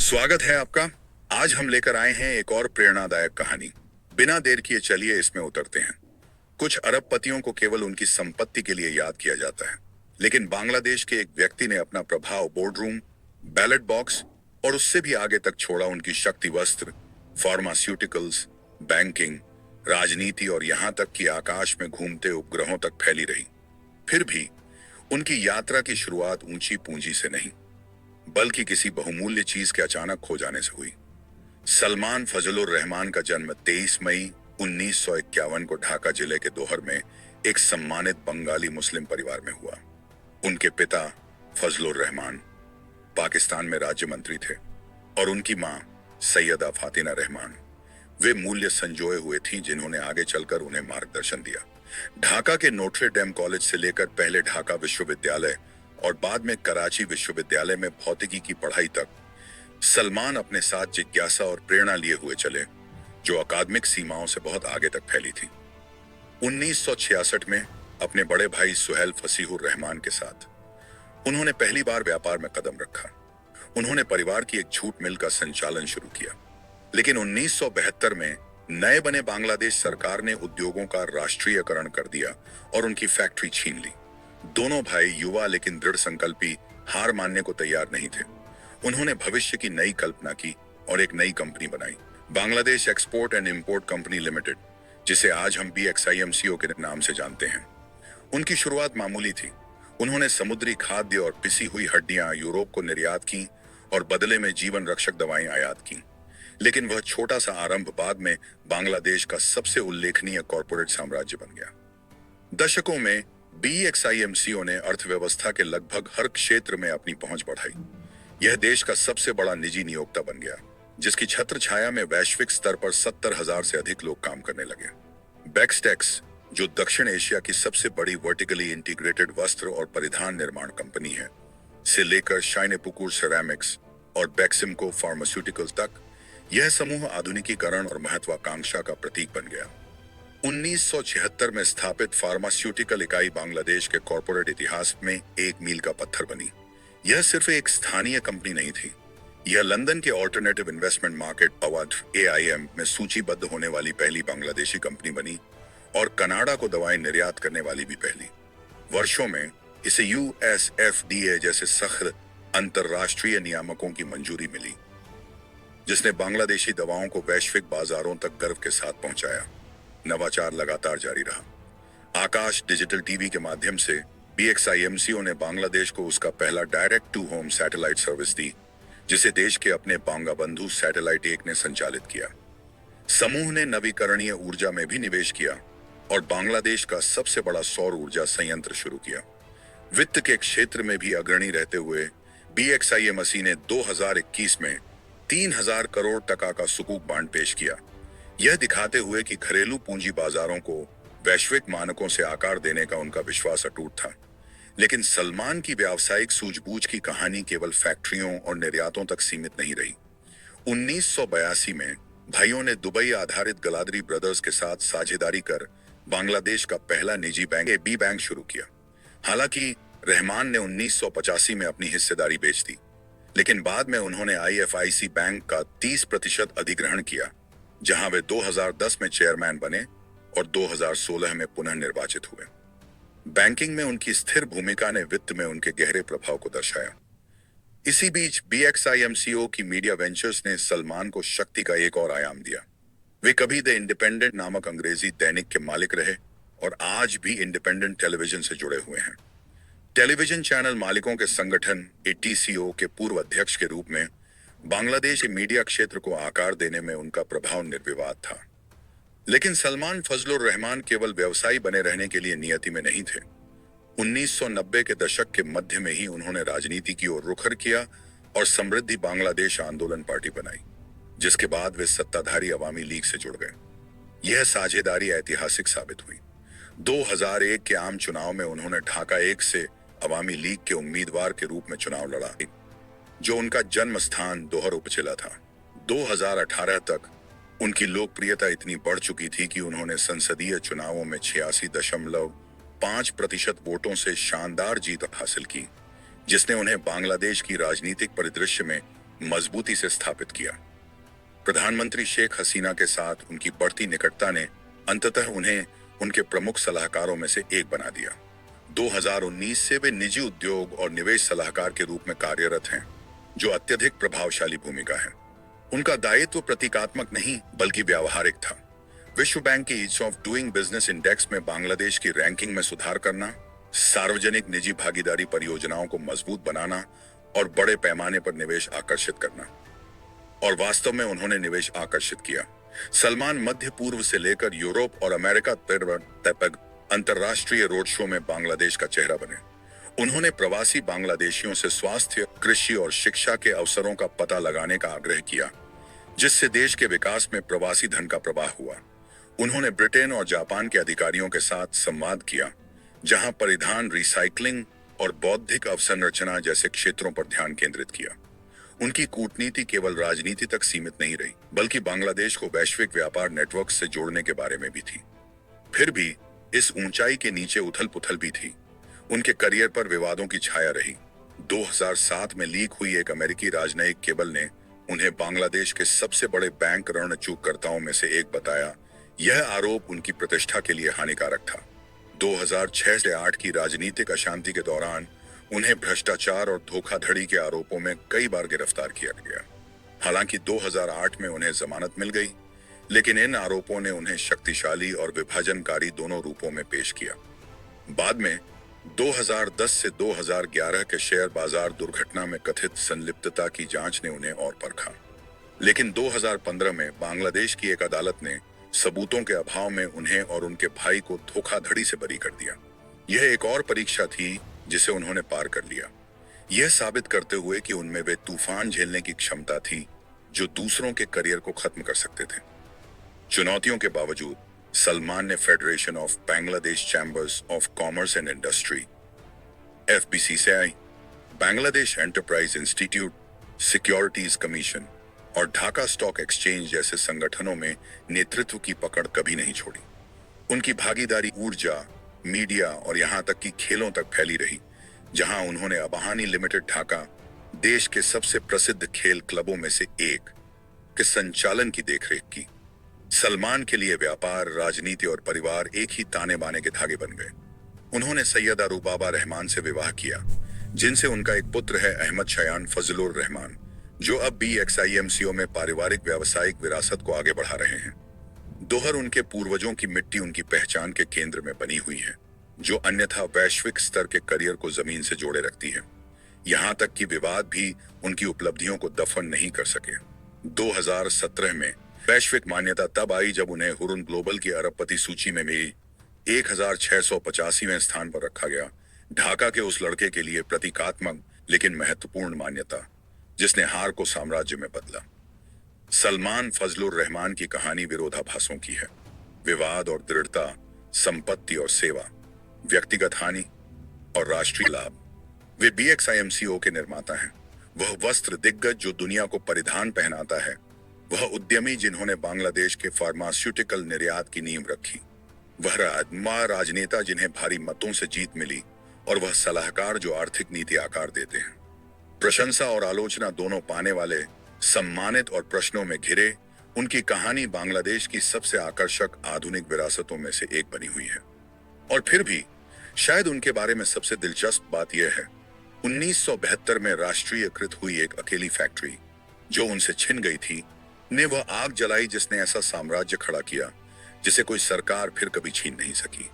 स्वागत है आपका। आज हम लेकर आए हैं एक और प्रेरणादायक कहानी। बिना देर किए चलिए इसमें उतरते हैं। कुछ अरबपतियों को केवल उनकी संपत्ति के लिए याद किया जाता है, लेकिन बांग्लादेश के एक व्यक्ति ने अपना प्रभाव बोर्डरूम, बैलेट बॉक्स और उससे भी आगे तक छोड़ा। उनकी शक्ति वस्त्र, फार्मास्यूटिकल्स, बैंकिंग, राजनीति और यहाँ तक कि आकाश में घूमते उपग्रहों तक फैली रही। फिर भी उनकी यात्रा की शुरुआत ऊंची पूंजी से नहीं, बल्कि किसी बहुमूल्य चीज के अचानक खो जाने से हुई। सलमान फजलुर रहमान का जन्म 23 मई 1951 को ढाका जिले के दोहर में एक सम्मानित बंगाली मुस्लिम परिवार में हुआ। उनके पिता फजलुर रहमान पाकिस्तान में राज्य मंत्री थे और उनकी मां सैयदा फातिना रहमान वे मूल्य संजोए हुए थीं जिन्होंने आगे चलकर उन्हें मार्गदर्शन दिया। ढाका के नोट्रे डेम कॉलेज से लेकर पहले ढाका विश्वविद्यालय और बाद में कराची विश्वविद्यालय में भौतिकी की पढ़ाई तक सलमान अपने साथ जिज्ञासा और प्रेरणा लिए हुए चले, जो अकादमिक सीमाओं से बहुत आगे तक फैली थी। 1966 में अपने बड़े भाई सुहेल फसीहुर रहमान के साथ उन्होंने पहली बार व्यापार में कदम रखा। उन्होंने परिवार की एक जूट मिल का संचालन शुरू किया, लेकिन 1972 में नए बने बांग्लादेश सरकार ने उद्योगों का राष्ट्रीयकरण कर दिया और उनकी फैक्ट्री छीन ली। दोनों भाई युवा लेकिन दृढ़ संकल्पी हार मानने को तैयार नहीं थे। उन्होंने भविष्य की नई कल्पना की और एक नई कंपनी बनाई, Bangladesh export and import company limited, जिसे आज हम BXIMCO के नाम से जानते हैं। उनकी शुरुआत मामूली थी। उन्होंने समुद्री खाद्य और पिसी हुई हड्डियां यूरोप को निर्यात की और बदले में जीवन रक्षक दवाएं आयात की। लेकिन वह छोटा सा आरंभ बाद में बांग्लादेश का सबसे उल्लेखनीय कॉरपोरेट साम्राज्य बन गया। दशकों में BXIMCO ने अर्थव्यवस्था के लगभग हर क्षेत्र में अपनी पहुंच बढ़ाई। यह देश का सबसे बड़ा निजी नियोक्ता बन गया, जिसकी छत्र छाया में वैश्विक स्तर पर 70,000 से अधिक लोग काम करने लगे। बेक्सटेक्स, जो दक्षिण एशिया की सबसे बड़ी वर्टिकली इंटीग्रेटेड वस्त्र और परिधान निर्माण कंपनी है, से लेकर शाइनेपुकुर सेरामिक्स और बेक्सिमको फार्मास्यूटिकल्स तक, यह समूह आधुनिकीकरण और महत्वाकांक्षा का प्रतीक बन गया। 1976 में स्थापित फार्मास्यूटिकल इकाई बांग्लादेश के कॉरपोरेट इतिहास में एक मील का पत्थर बनी। यह सिर्फ एक स्थानीय कंपनी नहीं थी, यह लंदन के alternative investment market award AIM में सूचीबद्ध होने वाली पहली बांग्लादेशी कंपनी बनी और कनाडा को दवाएं निर्यात करने वाली भी पहली। वर्षों में इसे USFDA जैसे सख्त अंतरराष्ट्रीय नियामकों की मंजूरी मिली, जिसने बांग्लादेशी दवाओं को वैश्विक बाजारों तक गर्व के साथ पहुंचाया। नवाचार लगातार जारी रहा। आकाश डिजिटल टीवी के माध्यम से BXIMCO ने बांग्लादेश को उसका पहला direct to home satellite service दी, जिसे देश के अपने बांगाबंधु सैटेलाइट 1 ने संचालित किया। समूह ने नवीकरणीय ऊर्जा में भी निवेश किया और बांग्लादेश का सबसे बड़ा सौर ऊर्जा संयंत्र शुरू किया। वित्त के क्षेत्र में भी अग्रणी रहते हुए BXIMCO ने 2021 में 3,000 करोड़ टका का सुकूक बांड पेश किया, यह दिखाते हुए कि घरेलू पूंजी बाजारों को वैश्विक मानकों से आकार देने का उनका विश्वास अटूट था। लेकिन सलमान की व्यावसायिक सूझबूझ की कहानी केवल फैक्ट्रियों और निर्यातों तक सीमित नहीं रही। 1982 में भाइयों ने दुबई आधारित गलादरी ब्रदर्स के साथ साझेदारी कर बांग्लादेश का पहला निजी बैंक AB बैंक शुरू किया। हालांकि रहमान ने 1985 में अपनी हिस्सेदारी बेच दी, लेकिन बाद में उन्होंने IFIC बैंक का 30% अधिग्रहण किया, जहां वे 2010 में चेयरमैन बने और 2016 में पुनः निर्वाचित हुए। बैंकिंग में उनकी स्थिर भूमिका ने वित्त में उनके गहरे प्रभाव को दर्शाया। इसी बीच BXIMCO की मीडिया वेंचर्स ने सलमान को शक्ति का एक और आयाम दिया। वे कभी द इंडिपेंडेंट नामक अंग्रेजी दैनिक के मालिक रहे और आज भी इंडिपेंडेंट टेलीविजन से जुड़े हुए हैं। टेलीविजन चैनल मालिकों के संगठन ATCO के पूर्व अध्यक्ष के रूप में बांग्लादेश के मीडिया क्षेत्र को आकार देने में उनका प्रभाव निर्विवाद था। लेकिन सलमान फजलुर रहमान केवल व्यवसायी बने रहने के लिए नियति में नहीं थे। 1990 के दशक के मध्य में ही उन्होंने राजनीति की ओर रुखर किया और समृद्धि बांग्लादेश आंदोलन पार्टी बनाई, जिसके बाद वे सत्ताधारी अवामी लीग से जुड़ गए। यह साझेदारी ऐतिहासिक साबित हुई। 2001 के आम चुनाव में उन्होंने ढाका 1 से अवामी लीग के उम्मीदवार के रूप में चुनाव लड़ा, जो उनका जन्म स्थान दोहर उपजिला था। 2018 तक उनकी लोकप्रियता इतनी बढ़ चुकी थी कि उन्होंने संसदीय चुनावों में 86.5% वोटों से शानदार जीत हासिल की, जिसने उन्हें बांग्लादेश की राजनीतिक परिदृश्य में मजबूती से स्थापित किया। प्रधानमंत्री शेख हसीना के साथ उनकी बढ़ती निकटता ने अंततः उन्हें उनके प्रमुख सलाहकारों में से एक बना दिया। 2019 से वे निजी उद्योग और निवेश सलाहकार के रूप में कार्यरत हैं, जो अत्यधिक प्रभावशाली भूमिका है। उनका दायित्व प्रतीकात्मक नहीं बल्कि व्यावहारिक था। विश्व बैंक के ease of doing business index में बांग्लादेश की रैंकिंग में सुधार करना, सार्वजनिक निजी भागीदारी परियोजनाओं को मजबूत बनाना और बड़े पैमाने पर निवेश आकर्षित करना। और वास्तव में उन्होंने निवेश आकर्षित किया। सलमान मध्य पूर्व से लेकर यूरोप और अमेरिका तक अंतर्राष्ट्रीय रोड शो में बांग्लादेश का चेहरा बने। उन्होंने प्रवासी बांग्लादेशियों से स्वास्थ्य, कृषि और शिक्षा के अवसरों का पता लगाने का आग्रह किया, जिससे देश के विकास में प्रवासी धन का प्रवाह हुआ। उन्होंने ब्रिटेन और जापान के अधिकारियों के साथ संवाद किया, जहां परिधान, रिसाइकलिंग और बौद्धिक अवसंरचना जैसे क्षेत्रों पर ध्यान केंद्रित किया। उनकी कूटनीति केवल राजनीति तक सीमित नहीं रही, बल्कि बांग्लादेश को वैश्विक व्यापार नेटवर्क से जोड़ने के बारे में भी थी। फिर भी इस ऊंचाई के नीचे उथल पुथल भी थी। उनके करियर पर विवादों की छाया रही। 2007 में लीक हुई एक अमेरिकी राजनयिक केबल ने उन्हें बांग्लादेश के सबसे बड़े बैंक ऋण चूककर्ताओं में से एक बताया। यह आरोप उनकी प्रतिष्ठा के लिए हानिकारक था। 2006 से 8 की राजनीतिक अशांति के दौरान उन्हें भ्रष्टाचार और धोखाधड़ी के आरोपों में कई बार गिरफ्तार किया गया। हालांकि 2008 में उन्हें जमानत मिल गई, लेकिन इन आरोपों ने उन्हें शक्तिशाली और विभाजनकारी दोनों रूपों में पेश किया। बाद में 2010 से 2011 के शेयर बाजार दुर्घटना में कथित संलिप्तता की जांच ने उन्हें और परखा, लेकिन 2015 में बांग्लादेश की एक अदालत ने सबूतों के अभाव में उन्हें और उनके भाई को धोखाधड़ी से बरी कर दिया। यह एक और परीक्षा थी जिसे उन्होंने पार कर लिया, यह साबित करते हुए कि उनमें वे तूफान झेलने की क्षमता थी जो दूसरों के करियर को खत्म कर सकते थे। चुनौतियों के बावजूद सलमान ने federation of Bangladesh chambers of commerce and industry (FBCCI), Bangladesh enterprise institute, securities commission और ढाका स्टॉक एक्सचेंज जैसे संगठनों में नेतृत्व की पकड़ कभी नहीं छोड़ी। उनकी भागीदारी ऊर्जा, मीडिया और यहां तक कि खेलों तक फैली रही, जहां उन्होंने अबाहानी लिमिटेड ढाका, देश के सबसे प्रसिद्ध खेल क्लबों में से एक, के संचालन की देखरेख की। सलमान के लिए व्यापार, राजनीति और परिवार एक ही ताने बाने के धागे बन गए। उन्होंने सैयदा रूबाबा रहमान से विवाह किया, जिनसे उनका एक पुत्र है अहमद शयान फजलुर रहमान, जो अब BXIMCO में पारिवारिक व्यावसायिक विरासत को आगे बढ़ा रहे हैं। दोहर उनके पूर्वजों की मिट्टी उनकी पहचान के केंद्र में बनी हुई है, जो अन्यथा वैश्विक स्तर के करियर को जमीन से जोड़े रखती है। यहां तक कि विवाद भी उनकी उपलब्धियों को दफन नहीं कर सके। 2017 में वैश्विक मान्यता तब आई जब उन्हें हुरुन ग्लोबल की अरबपति सूची में भी 1685वें स्थान पर रखा गया। ढाका के उस लड़के के लिए प्रतीकात्मक लेकिन महत्वपूर्ण मान्यता, जिसने हार को साम्राज्य में बदला। सलमान फजलुर रहमान की कहानी विरोधाभासों की है। विवाद और दृढ़ता, संपत्ति और सेवा, व्यक्तिगत हानि और राष्ट्रीय लाभ। वे BXIMCO के निर्माता हैं। वह वस्त्र दिग्गज जो दुनिया को परिधान पहनाता है। वह उद्यमी जिन्होंने बांग्लादेश के फार्मास्यूटिकल निर्यात की नींव रखी। वह राजनेता जिन्हें भारी मतों से जीत मिली, और वह सलाहकार जो आर्थिक नीति आकार देते हैं। प्रशंसा और आलोचना दोनों पाने वाले, सम्मानित और प्रश्नों में घिरे, उनकी कहानी बांग्लादेश की सबसे आकर्षक आधुनिक विरासतों में से एक बनी हुई है। और फिर भी शायद उनके बारे में सबसे दिलचस्प बात यह है, 1972 में राष्ट्रीयकृत हुई एक अकेली फैक्ट्री जो उनसे छिन गई थी, ने वह आग जलाई जिसने ऐसा साम्राज्य खड़ा किया जिसे कोई सरकार फिर कभी छीन नहीं सकी।